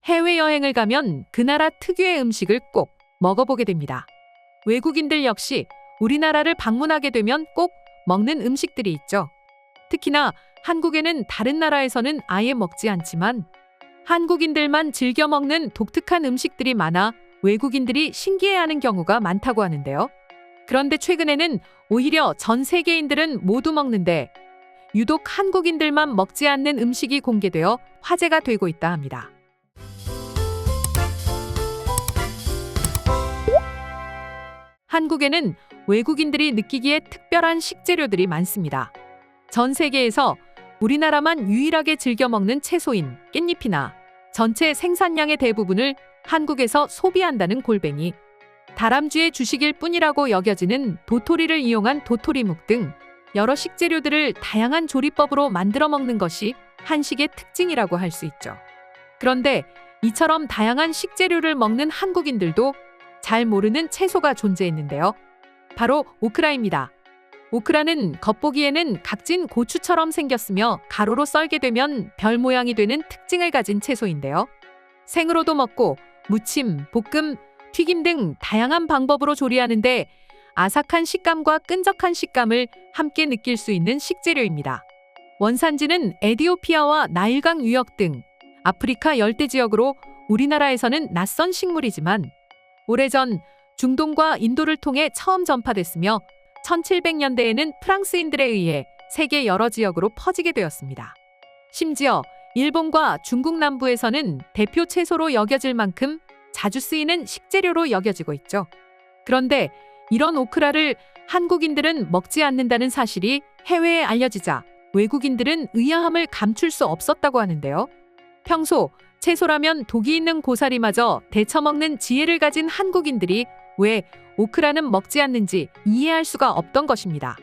해외여행을 가면 그 나라 특유의 음식을 꼭 먹어보게 됩니다. 외국인들 역시 우리나라를 방문하게 되면 꼭 먹는 음식들이 있죠. 특히나 한국에는 다른 나라에서는 아예 먹지 않지만 한국인들만 즐겨 먹는 독특한 음식들이 많아 외국인들이 신기해하는 경우가 많다고 하는데요. 그런데 최근에는 오히려 전 세계인들은 모두 먹는데 유독 한국인들만 먹지 않는 음식이 공개되어 화제가 되고 있다 합니다. 한국에는 외국인들이 느끼기에 특별한 식재료들이 많습니다. 전 세계에서 우리나라만 유일하게 즐겨 먹는 채소인 깻잎이나 전체 생산량의 대부분을 한국에서 소비한다는 골뱅이, 다람쥐의 주식일 뿐이라고 여겨지는 도토리를 이용한 도토리묵 등 여러 식재료들을 다양한 조리법으로 만들어 먹는 것이 한식의 특징이라고 할 수 있죠. 그런데 이처럼 다양한 식재료를 먹는 한국인들도 잘 모르는 채소가 존재했는데요. 바로 오크라입니다. 오크라는 겉보기에는 각진 고추처럼 생겼으며 가루로 썰게 되면 별 모양이 되는 특징을 가진 채소인데요. 생으로도 먹고 무침, 볶음, 튀김 등 다양한 방법으로 조리하는데 아삭한 식감과 끈적한 식감을 함께 느낄 수 있는 식재료입니다. 원산지는 에티오피아와 나일강 유역 등 아프리카 열대 지역으로 우리나라에서는 낯선 식물이지만 오래전 중동과 인도를 통해 처음 전파됐으며 1700년대에는 프랑스인들에 의해 세계 여러 지역으로 퍼지게 되었습니다. 심지어 일본과 중국 남부에서는 대표 채소로 여겨질 만큼 자주 쓰이는 식재료로 여겨지고 있죠. 그런데 이런 오크라를 한국인들은 먹지 않는다는 사실이 해외에 알려지자 외국인들은 의아함을 감출 수 없었다고 하는데요. 평소 채소라면 독이 있는 고사리마저 데쳐먹는 지혜를 가진 한국인들이 왜 오크라는 먹지 않는지 이해할 수가 없던 것입니다.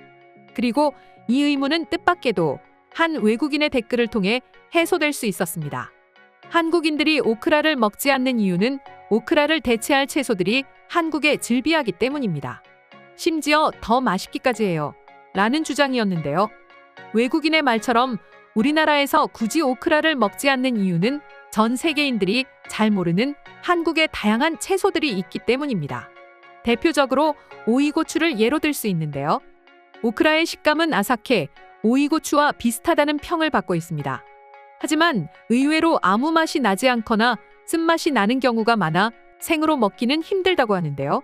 그리고 이 의문은 뜻밖에도 한 외국인의 댓글을 통해 해소될 수 있었습니다. 한국인들이 오크라를 먹지 않는 이유는 오크라를 대체할 채소들이 한국에 즐비하기 때문입니다. 심지어 더 맛있기까지 해요. 라는 주장이었는데요. 외국인의 말처럼 우리나라에서 굳이 오크라를 먹지 않는 이유는 전 세계인들이 잘 모르는 한국의 다양한 채소들이 있기 때문입니다. 대표적으로 오이고추를 예로 들 수 있는데요. 오크라의 식감은 아삭해 오이고추와 비슷하다는 평을 받고 있습니다. 하지만 의외로 아무 맛이 나지 않거나 쓴맛이 나는 경우가 많아 생으로 먹기는 힘들다고 하는데요.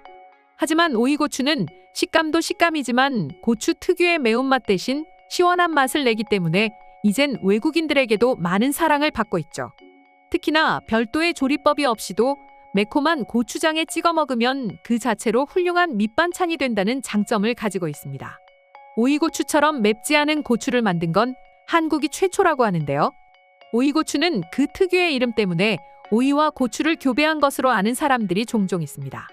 하지만 오이고추는 식감도 식감이지만 고추 특유의 매운맛 대신 시원한 맛을 내기 때문에 이젠 외국인들에게도 많은 사랑을 받고 있죠. 특히나 별도의 조리법이 없이도 매콤한 고추장에 찍어 먹으면 그 자체로 훌륭한 밑반찬이 된다는 장점을 가지고 있습니다. 오이고추처럼 맵지 않은 고추를 만든 건 한국이 최초라고 하는데요. 오이고추는 그 특유의 이름 때문에 오이와 고추를 교배한 것으로 아는 사람들이 종종 있습니다.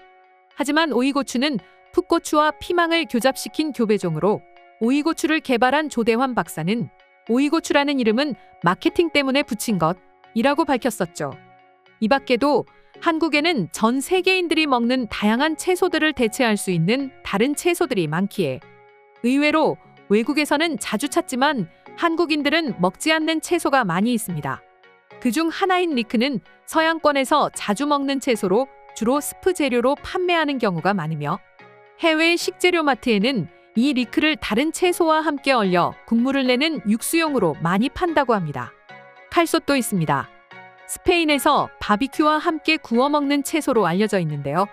하지만 오이고추는 풋고추와 피망을 교잡시킨 교배종으로 오이고추를 개발한 조대환 박사는 오이고추라는 이름은 마케팅 때문에 붙인 것이라고 밝혔었죠. 이 밖에도 한국에는 전 세계인들이 먹는 다양한 채소들을 대체할 수 있는 다른 채소들이 많기에 의외로 외국에서는 자주 찾지만 한국인들은 먹지 않는 채소가 많이 있습니다. 그중 하나인 리크는 서양권에서 자주 먹는 채소로 주로 스프 재료로 판매하는 경우가 많으며 해외 식재료 마트에는 이 리크를 다른 채소와 함께 얼려 국물을 내는 육수용으로 많이 판다고 합니다. 칼솥도 있습니다. 스페인에서 바비큐와 함께 구워 먹는 채소로 알려져 있는데요.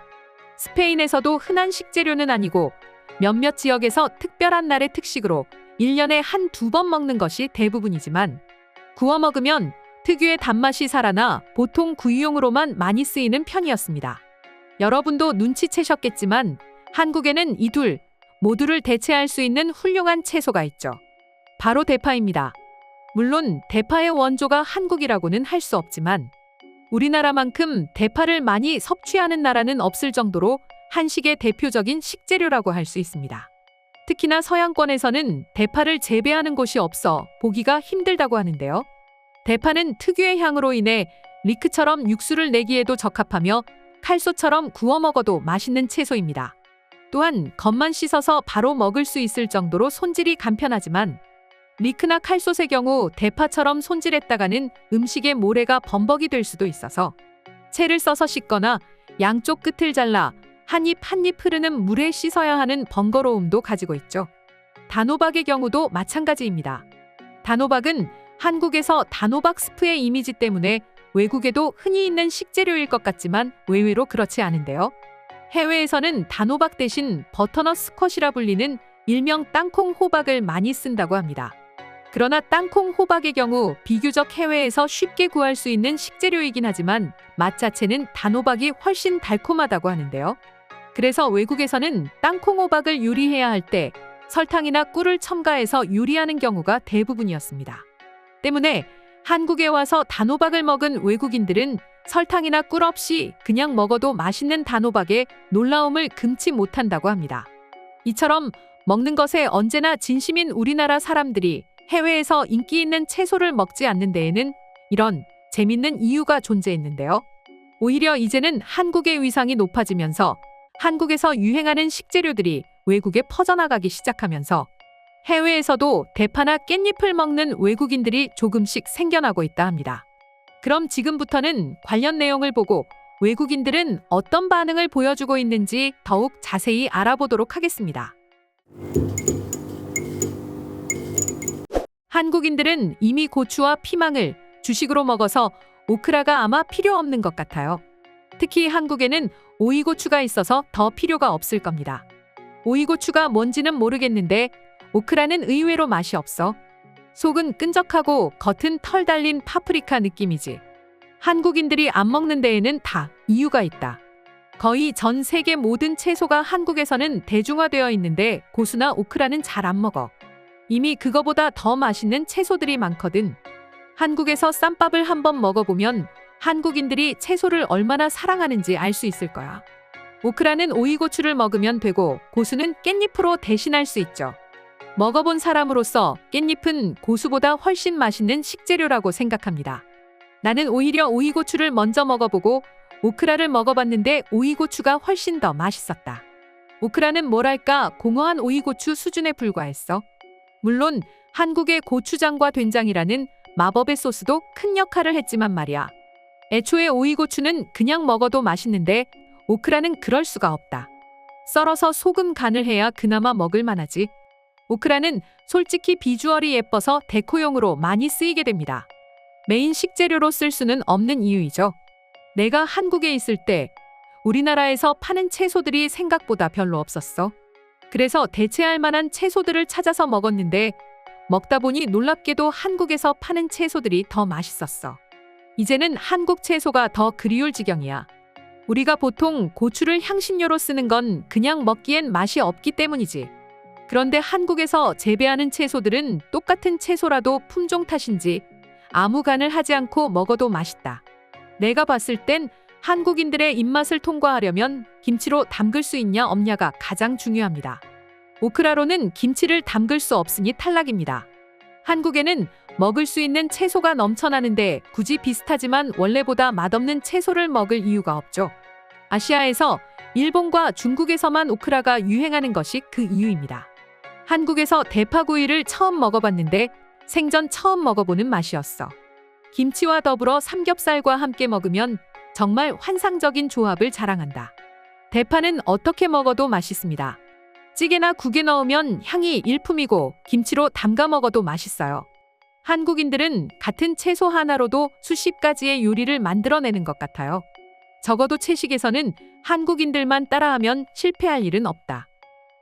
스페인에서도 흔한 식재료는 아니고 몇몇 지역에서 특별한 날의 특식으로 1년에 한두 번 먹는 것이 대부분이지만 구워 먹으면 특유의 단맛이 살아나 보통 구이용으로만 많이 쓰이는 편이었습니다. 여러분도 눈치채셨겠지만 한국에는 이 둘 모두를 대체할 수 있는 훌륭한 채소가 있죠. 바로 대파입니다. 물론 대파의 원조가 한국이라고는 할 수 없지만 우리나라만큼 대파를 많이 섭취하는 나라는 없을 정도로 한식의 대표적인 식재료라고 할 수 있습니다. 특히나 서양권에서는 대파를 재배하는 곳이 없어 보기가 힘들다고 하는데요. 대파는 특유의 향으로 인해 리크처럼 육수를 내기에도 적합하며 칼소처럼 구워 먹어도 맛있는 채소입니다. 또한 겉만 씻어서 바로 먹을 수 있을 정도로 손질이 간편하지만 리크나 칼솥의 경우 대파처럼 손질했다가는 음식의 모래가 범벅이 될 수도 있어서 채를 써서 씻거나 양쪽 끝을 잘라 한 입 한 입 흐르는 물에 씻어야 하는 번거로움도 가지고 있죠. 단호박의 경우도 마찬가지입니다. 단호박은 한국에서 단호박 스프의 이미지 때문에 외국에도 흔히 있는 식재료일 것 같지만 의외로 그렇지 않은데요. 해외에서는 단호박 대신 버터넛 스쿼시라 불리는 일명 땅콩 호박을 많이 쓴다고 합니다. 그러나 땅콩 호박의 경우 비교적 해외에서 쉽게 구할 수 있는 식재료이긴 하지만 맛 자체는 단호박이 훨씬 달콤하다고 하는데요. 그래서 외국에서는 땅콩 호박을 요리해야 할 때 설탕이나 꿀을 첨가해서 요리하는 경우가 대부분이었습니다. 때문에 한국에 와서 단호박을 먹은 외국인들은 설탕이나 꿀 없이 그냥 먹어도 맛있는 단호박에 놀라움을 금치 못한다고 합니다. 이처럼 먹는 것에 언제나 진심인 우리나라 사람들이 해외에서 인기 있는 채소를 먹지 않는 데에는 이런 재밌는 이유가 존재했는데요. 오히려 이제는 한국의 위상이 높아지면서 한국에서 유행하는 식재료들이 외국에 퍼져나가기 시작하면서 해외에서도 대파나 깻잎을 먹는 외국인들이 조금씩 생겨나고 있다 합니다. 그럼 지금부터는 관련 내용을 보고 외국인들은 어떤 반응을 보여주고 있는지 더욱 자세히 알아보도록 하겠습니다. 한국인들은 이미 고추와 피망을 주식으로 먹어서 오크라가 아마 필요 없는 것 같아요. 특히 한국에는 오이고추가 있어서 더 필요가 없을 겁니다. 오이고추가 뭔지는 모르겠는데 오크라는 의외로 맛이 없어. 속은 끈적하고 겉은 털 달린 파프리카 느낌이지. 한국인들이 안 먹는 데에는 다 이유가 있다. 거의 전 세계 모든 채소가 한국에서는 대중화되어 있는데 고수나 오크라는 잘 안 먹어. 이미 그거보다 더 맛있는 채소들이 많거든. 한국에서 쌈밥을 한번 먹어보면 한국인들이 채소를 얼마나 사랑하는지 알 수 있을 거야. 오크라는 오이고추를 먹으면 되고 고수는 깻잎으로 대신할 수 있죠. 먹어본 사람으로서 깻잎은 고수보다 훨씬 맛있는 식재료라고 생각합니다. 나는 오히려 오이고추를 먼저 먹어보고 오크라를 먹어봤는데 오이고추가 훨씬 더 맛있었다. 오크라는 뭐랄까 공허한 오이고추 수준에 불과했어. 물론 한국의 고추장과 된장이라는 마법의 소스도 큰 역할을 했지만 말이야. 애초에 오이고추는 그냥 먹어도 맛있는데 오크라는 그럴 수가 없다. 썰어서 소금 간을 해야 그나마 먹을 만하지. 오크라는 솔직히 비주얼이 예뻐서 데코용으로 많이 쓰이게 됩니다. 메인 식재료로 쓸 수는 없는 이유이죠. 내가 한국에 있을 때 우리나라에서 파는 채소들이 생각보다 별로 없었어. 그래서 대체할 만한 채소들을 찾아서 먹었는데 먹다 보니 놀랍게도 한국에서 파는 채소들이 더 맛있었어. 이제는 한국 채소가 더 그리울 지경이야. 우리가 보통 고추를 향신료로 쓰는 건 그냥 먹기엔 맛이 없기 때문이지. 그런데 한국에서 재배하는 채소들은 똑같은 채소라도 품종 탓인지 아무 간을 하지 않고 먹어도 맛있다. 내가 봤을 땐 한국인들의 입맛을 통과하려면 김치로 담글 수 있냐 없냐가 가장 중요합니다. 오크라로는 김치를 담글 수 없으니 탈락입니다. 한국에는 먹을 수 있는 채소가 넘쳐나는데 굳이 비슷하지만 원래보다 맛없는 채소를 먹을 이유가 없죠. 아시아에서 일본과 중국에서만 오크라가 유행하는 것이 그 이유입니다. 한국에서 대파구이를 처음 먹어봤는데 생전 처음 먹어보는 맛이었어. 김치와 더불어 삼겹살과 함께 먹으면 정말 환상적인 조합을 자랑한다. 대파는 어떻게 먹어도 맛있습니다. 찌개나 국에 넣으면 향이 일품이고 김치로 담가 먹어도 맛있어요. 한국인들은 같은 채소 하나로도 수십 가지의 요리를 만들어내는 것 같아요. 적어도 채식에서는 한국인들만 따라하면 실패할 일은 없다.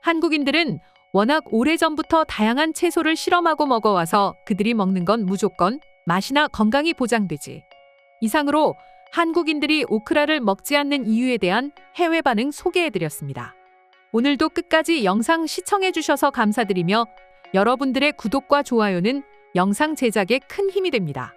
한국인들은 워낙 오래전부터 다양한 채소를 실험하고 먹어와서 그들이 먹는 건 무조건 맛이나 건강이 보장되지. 이상으로 한국인들이 오크라를 먹지 않는 이유에 대한 해외 반응 소개해드렸습니다. 오늘도 끝까지 영상 시청해주셔서 감사드리며 여러분들의 구독과 좋아요는 영상 제작에 큰 힘이 됩니다.